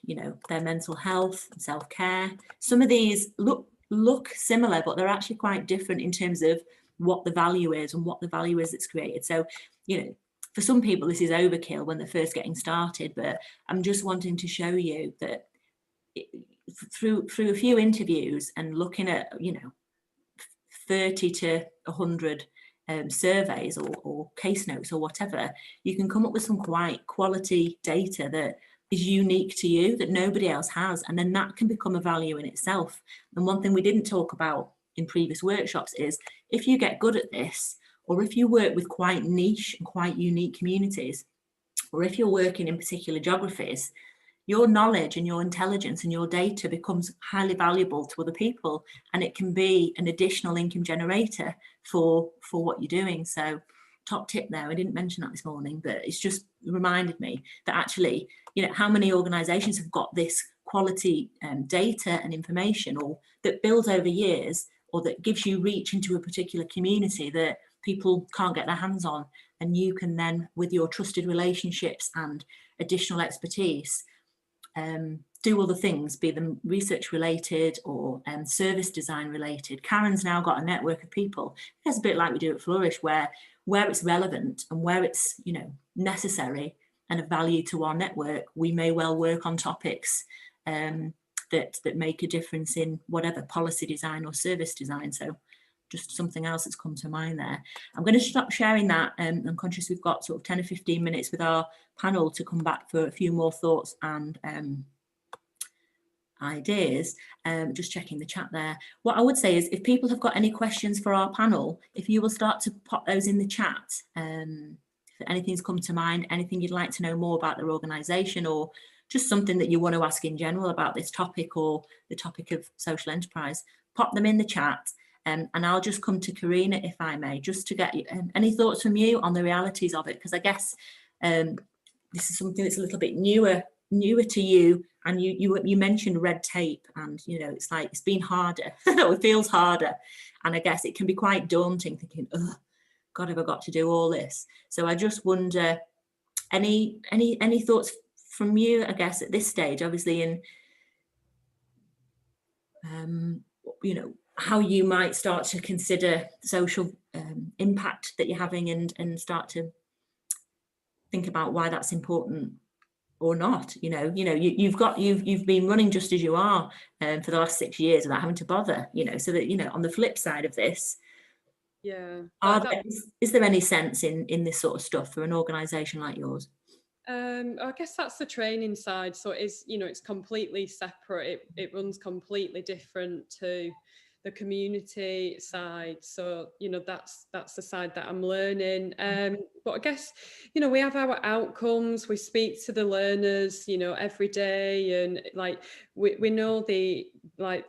S1: their mental health and self-care. Some of these look similar, but they're actually quite different in terms of what the value is and what the value is that's created. So, for some people, this is overkill when they're first getting started, but I'm just wanting to show you that through a few interviews and looking at, 30 to 100 surveys or case notes or whatever, you can come up with some quite quality data that is unique to you, that nobody else has, and then that can become a value in itself. And one thing we didn't talk about in previous workshops is, if you get good at this, or if you work with quite niche and quite unique communities, or if you're working in particular geographies, your knowledge and your intelligence and your data becomes highly valuable to other people, and it can be an additional income generator for what you're doing. So top tip there, I didn't mention that this morning, but it's just reminded me that actually, how many organizations have got this quality data and information, or that builds over years, or that gives you reach into a particular community that people can't get their hands on, and you can then, with your trusted relationships and additional expertise, do other things, be them research related or service design related. Karen's now got a network of people. It's a bit like we do at Flourish, where it's relevant and where it's necessary and of value to our network, we may well work on topics that make a difference in whatever policy design or service design. So just something else that's come to mind there. I'm going to stop sharing that. I'm conscious we've got sort of 10 or 15 minutes with our panel to come back for a few more thoughts and ideas. Just checking the chat there. What I would say is, if people have got any questions for our panel, if you will start to pop those in the chat, if anything's come to mind, anything you'd like to know more about their organisation, or just something that you want to ask in general about this topic or the topic of social enterprise, pop them in the chat. And I'll just come to Carina, if I may, just to get any thoughts from you on the realities of it, because I guess this is something that's a little bit newer to you. And you mentioned red tape, and it's like it's been harder. It feels harder, and I guess it can be quite daunting, thinking, oh God, have I got to do all this? So I just wonder, any thoughts from you, I guess, at this stage, obviously, in how you might start to consider social impact that you're having, and start to think about why that's important or not. You've been running just as you are for the last 6 years without having to bother, so that, on the flip side of this, is there any sense in this sort of stuff for an organisation like yours?
S5: I guess that's the training side. So it is, it's completely separate. It runs completely different to the community side. So, that's the side that I'm learning. But I guess, we have our outcomes. We speak to the learners, every day, and like we know the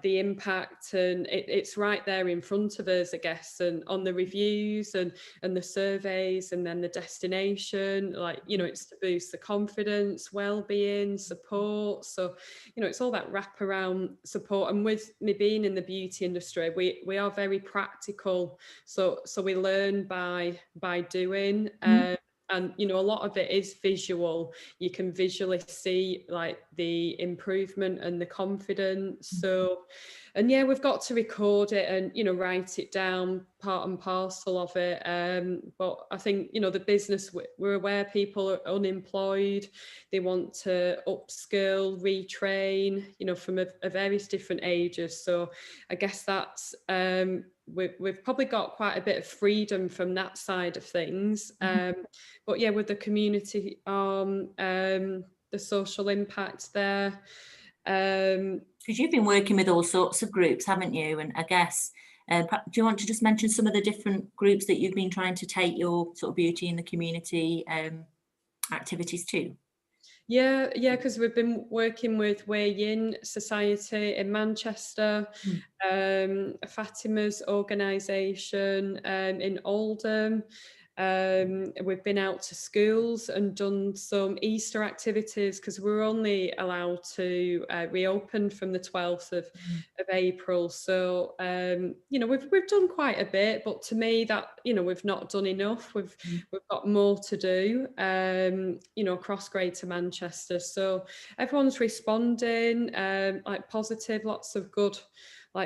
S5: impact, and it's right there in front of us, I guess, and on the reviews and the surveys, and then the destination, it's to boost the confidence, well-being, support. So, it's all that wraparound support. And with me being in the beauty industry, we are very practical. So we learn by doing. And a lot of it is visual. You can visually see like the improvement and the confidence. So, and yeah, we've got to record it and write it down, part and parcel of it. But I think the business, we're aware people are unemployed. They want to upskill, retrain, from a various different ages. So I guess that's we've probably got quite a bit of freedom from that side of things. But yeah, with the community arm, the social impact there.
S1: Because you've been working with all sorts of groups, haven't you? And I guess, do you want to just mention some of the different groups that you've been trying to take your sort of beauty in the community activities to?
S5: Yeah, because we've been working with Wigan Society in Manchester, Fatima's organisation in Oldham. We've been out to schools and done some Easter activities, because we're only allowed to reopen from the 12th of April. So, we've done quite a bit, but to me that, we've not done enough. We've got more to do, across Greater Manchester. So everyone's responding, positive, lots of good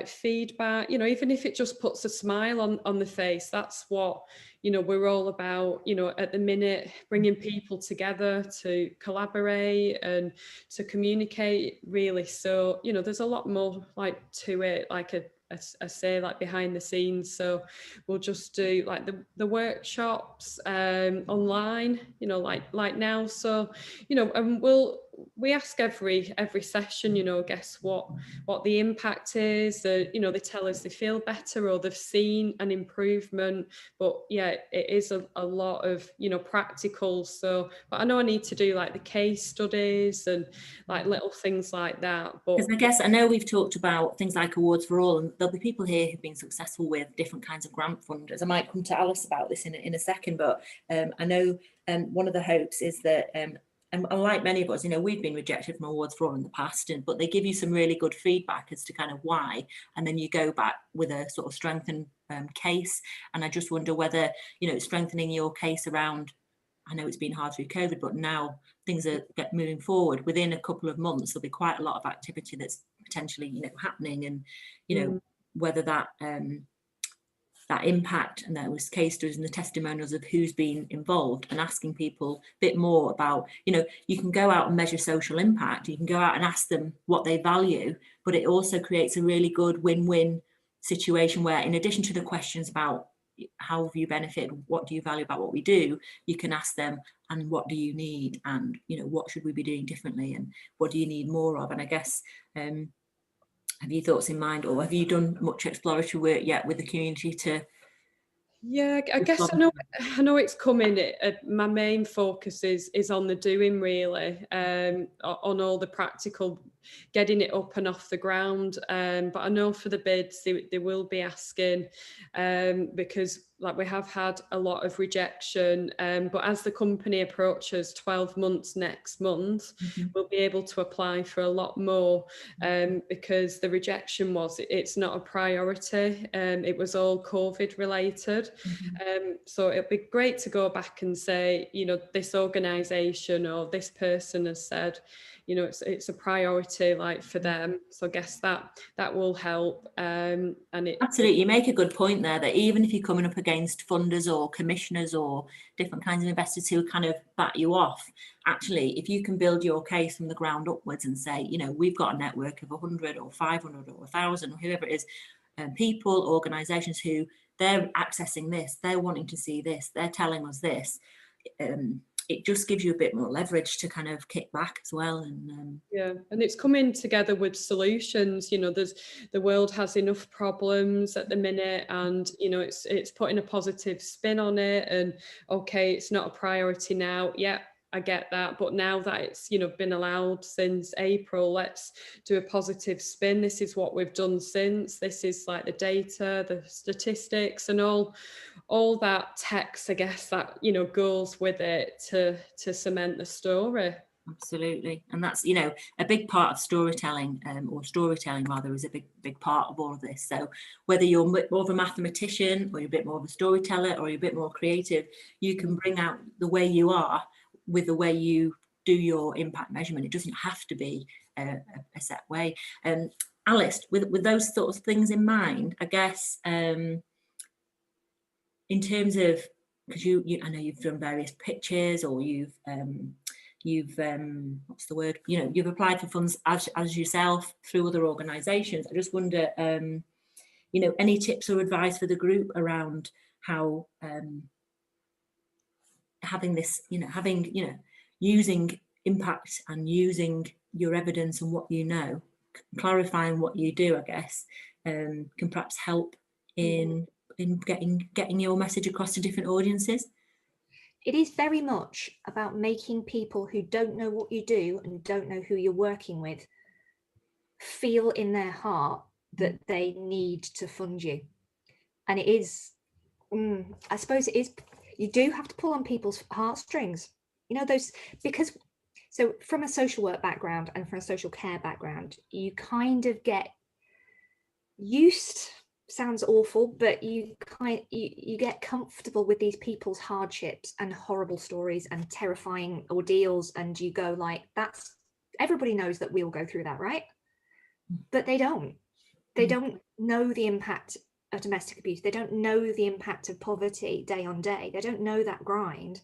S5: feedback, even if it just puts a smile on the face. That's what we're all about, at the minute, bringing people together to collaborate and to communicate, really. So there's a lot more to it, I say, behind the scenes. So we'll just do the workshops online, like now. So and we ask every session, guess what the impact is. They tell us they feel better or they've seen an improvement. But yeah, it is a lot of practical. So, but I know I need to do the case studies and little things like that. But
S1: I guess I know we've talked about things like Awards for All, and there'll be people here who've been successful with different kinds of grant funders. I might come to Alice about this in a second, but I know one of the hopes is that and like many of us, we've been rejected from Awards for All in the past, but they give you some really good feedback as to kind of why, and then you go back with a sort of strengthened case. And I just wonder whether, strengthening your case around, I know it's been hard through COVID, but now things are moving forward. Within a couple of months, there'll be quite a lot of activity that's potentially, happening, and, whether that that impact and those case studies and the testimonials of who's been involved, and asking people a bit more about, you can go out and measure social impact, you can go out and ask them what they value, but it also creates a really good win-win situation where, in addition to the questions about how have you benefited, what do you value about what we do, you can ask them, and what do you need, and what should we be doing differently, and what do you need more of? And I guess have you thoughts in mind, or have you done much exploratory work yet with the community to?
S5: Yeah, I guess I know it's coming. My main focus is on the doing, really, on all the practical, getting it up and off the ground. But I know for the bids, they will be asking, because we have had a lot of rejection. But as the company approaches 12 months next month, we'll be able to apply for a lot more, because the rejection it's not a priority. It was all COVID related. So it'd be great to go back and say, this organisation or this person has said, it's a priority for them. So I guess that will help. And
S1: absolutely, you make a good point there, that even if you're coming up against against funders or commissioners or different kinds of investors who kind of bat you off. Actually, if you can build your case from the ground upwards and say, you know, we've got a network of 100 or 500 or 1,000 or whoever it is, people, organisations who they're accessing this, they're wanting to see this, they're telling us this. It just gives you a bit more leverage to kind of kick back as well. And
S5: yeah, and it's coming together with solutions. You know, the world has enough problems at the minute, and you know, it's putting a positive spin on it. And okay, it's not a priority now. Yeah, I get that, but now that it's, you know, been allowed since April, let's do a positive spin. This is what we've done since. This is like the data, the statistics, and all that text, I guess, that, you know, goes with it to cement the story.
S1: Absolutely. And that's, you know, a big part of storytelling, or storytelling rather, is a big part of all of this. So whether you're more of a mathematician, or you're a bit more of a storyteller, or you're a bit more creative, you can bring out the way you are with the way you do your impact measurement. It doesn't have to be a set way. Alice, with those sort of things in mind, I guess, in terms of, because you I know you've done various pitches, or you've what's the word, you know, you've applied for funds as yourself through other organisations. I just wonder, you know, any tips or advice for the group around how having this, you know, using impact and using your evidence and what you know, clarifying what you do, I guess, can perhaps help in getting your message across to different audiences.
S6: It is very much about making people who don't know what you do and don't know who you're working with feel in their heart that they need to fund you. And it is, I suppose it is, you do have to pull on people's heartstrings, you know, those, because, so from a social work background and from a social care background, you kind of get used, sounds awful, but you get comfortable with these people's hardships and horrible stories and terrifying ordeals, and you go like, that's, everybody knows that we'll go through that, right? But they don't know the impact of domestic abuse. They don't know the impact of poverty day on day. They don't know that grind.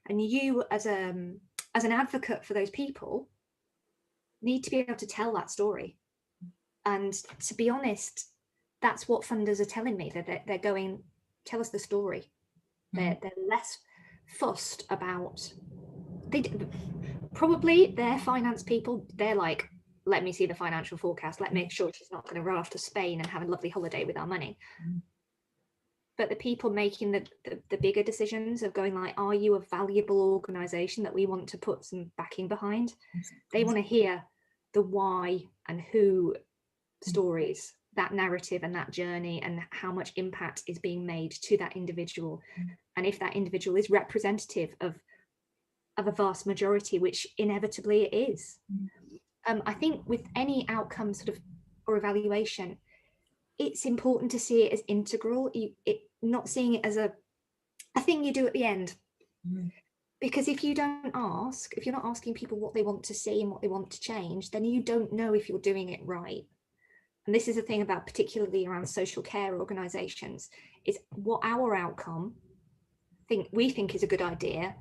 S6: And you as an advocate for those people need to be able to tell that story. And to be honest, that's what funders are telling me, that they're going, tell us the story. They're less fussed about, probably their finance people, they're like, let me see the financial forecast, let me make sure she's not going to run off to Spain and have a lovely holiday with our money. But the people making the bigger decisions of going like, are you a valuable organisation that we want to put some backing behind? They want to hear the why and who stories, that narrative and that journey, and how much impact is being made to that individual. And if that individual is representative of a vast majority, which inevitably it is. I think with any outcome sort of or evaluation, it's important to see it as integral, not seeing it as a thing you do at the end. Because if you don't ask, if you're not asking people what they want to see and what they want to change, then you don't know if you're doing it right. And this is the thing about, particularly around social care organisations, is what our outcome we think is a good idea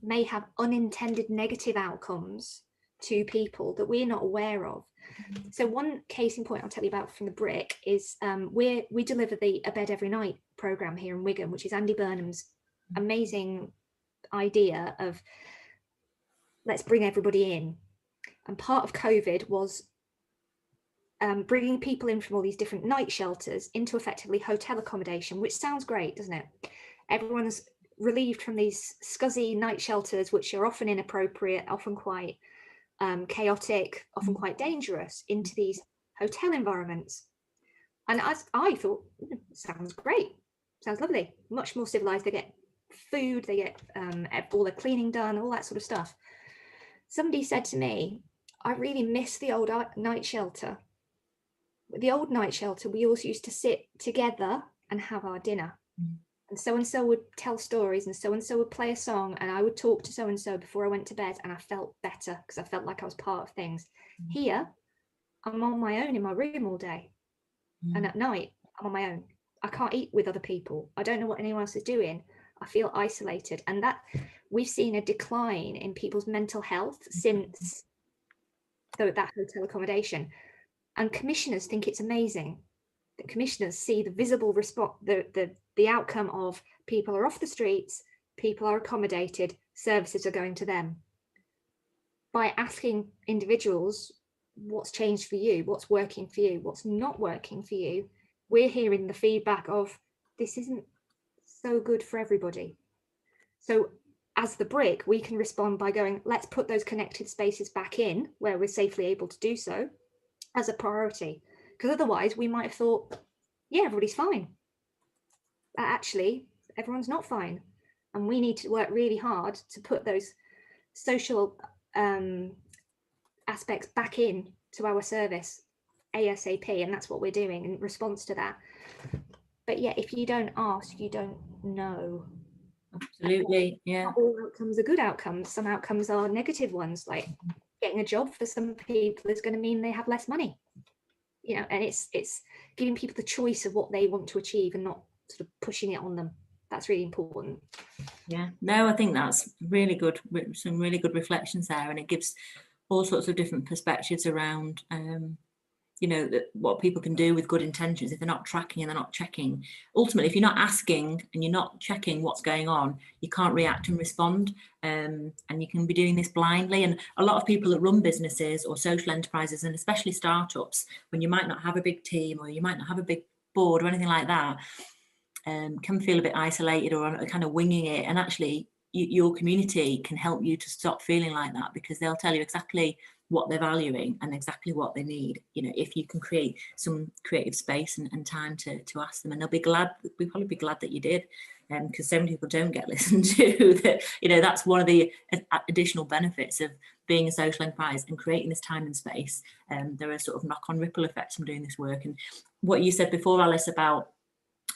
S6: may have unintended negative outcomes to people that we're not aware of. So one case in point I'll tell you about from the Brick is we deliver the A Bed Every Night programme here in Wigan, which is Andy Burnham's amazing idea of let's bring everybody in. And part of COVID was bringing people in from all these different night shelters into effectively hotel accommodation, which sounds great, doesn't it? Everyone's relieved from these scuzzy night shelters, which are often inappropriate, often quite chaotic, often quite dangerous, into these hotel environments. And I thought, sounds great, sounds lovely, much more civilized. They get food, they get all their cleaning done, all that sort of stuff. Somebody said to me, I really miss the old night shelter. The old night shelter, we always used to sit together and have our dinner. And so would tell stories, and so would play a song, and I would talk to so-and-so before I went to bed, and I felt better because I felt like I was part of things. Here, I'm on my own in my room all day. And at night, I'm on my own. I can't eat with other people. I don't know what anyone else is doing. I feel isolated. And that we've seen a decline in people's mental health since that hotel accommodation. And commissioners think it's amazing. The commissioners see the visible response, the outcome of people are off the streets, people are accommodated, services are going to them. By asking individuals, what's changed for you, what's working for you, what's not working for you, we're hearing the feedback of, this isn't so good for everybody. So as the brick, we can respond by going, let's put those connected spaces back in where we're safely able to do so as a priority. Because otherwise we might have thought, yeah, everybody's fine. But actually, everyone's not fine. And we need to work really hard to put those social aspects back in to our service ASAP. And that's what we're doing in response to that. But yeah, if you don't ask, you don't know.
S1: Absolutely, yeah.
S6: Not all outcomes are good outcomes. Some outcomes are negative ones, like getting a job for some people is going to mean they have less money. You know, and it's giving people the choice of what they want to achieve and not sort of pushing it on them. That's really important.
S1: Yeah, no, I think that's really good, some really good reflections there, and it gives all sorts of different perspectives around you know, what people can do with good intentions if they're not tracking and they're not checking. Ultimately, if you're not asking and you're not checking what's going on, you can't react and respond, and you can be doing this blindly. And a lot of people that run businesses or social enterprises, and especially startups, when you might not have a big team or you might not have a big board or anything like that, can feel a bit isolated or kind of winging it. And actually, your community can help you to stop feeling like that, because they'll tell you exactly what they're valuing and exactly what they need, you know, if you can create some creative space and time to ask them. And they'll probably be glad that you did, because so many people don't get listened to. That, you know, that's one of the additional benefits of being a social enterprise and creating this time and space. There are sort of knock-on ripple effects from doing this work. And what you said before, Alice, about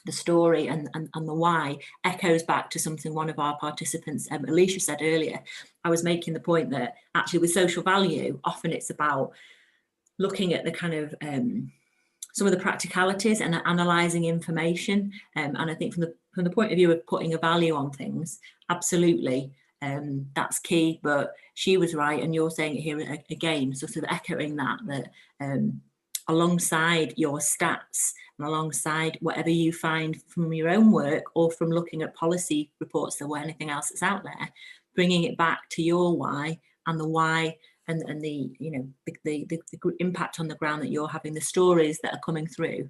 S1: the story and the why echoes back to something one of our participants, Alicia, said earlier. I was making the point that actually with social value, often it's about looking at the kind of some of the practicalities and analysing information. And I think from the point of view of putting a value on things, absolutely, that's key. But she was right, and you're saying it here again, sort of echoing that alongside your stats and alongside whatever you find from your own work or from looking at policy reports or anything else that's out there, bringing it back to your why and the why and the, you know, the impact on the ground that you're having, the stories that are coming through,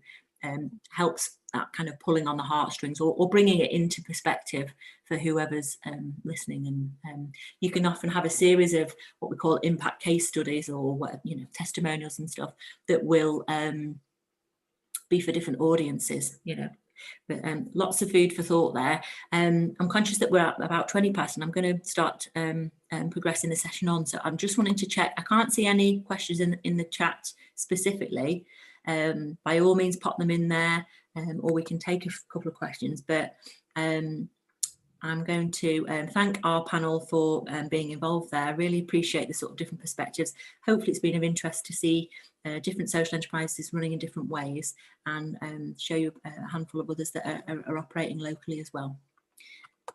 S1: helps that kind of pulling on the heartstrings or bringing it into perspective for whoever's listening. And you can often have a series of what we call impact case studies or what, you know, testimonials and stuff that will be for different audiences, you know. But lots of food for thought there. I'm conscious that we're at about 20 past and I'm going to start progressing the session on. So I'm just wanting to check. I can't see any questions in the chat specifically. By all means, pop them in there, or we can take a couple of questions. But I'm going to thank our panel for being involved there. I really appreciate the sort of different perspectives. Hopefully it's been of interest to see different social enterprises running in different ways and show you a handful of others that are operating locally as well.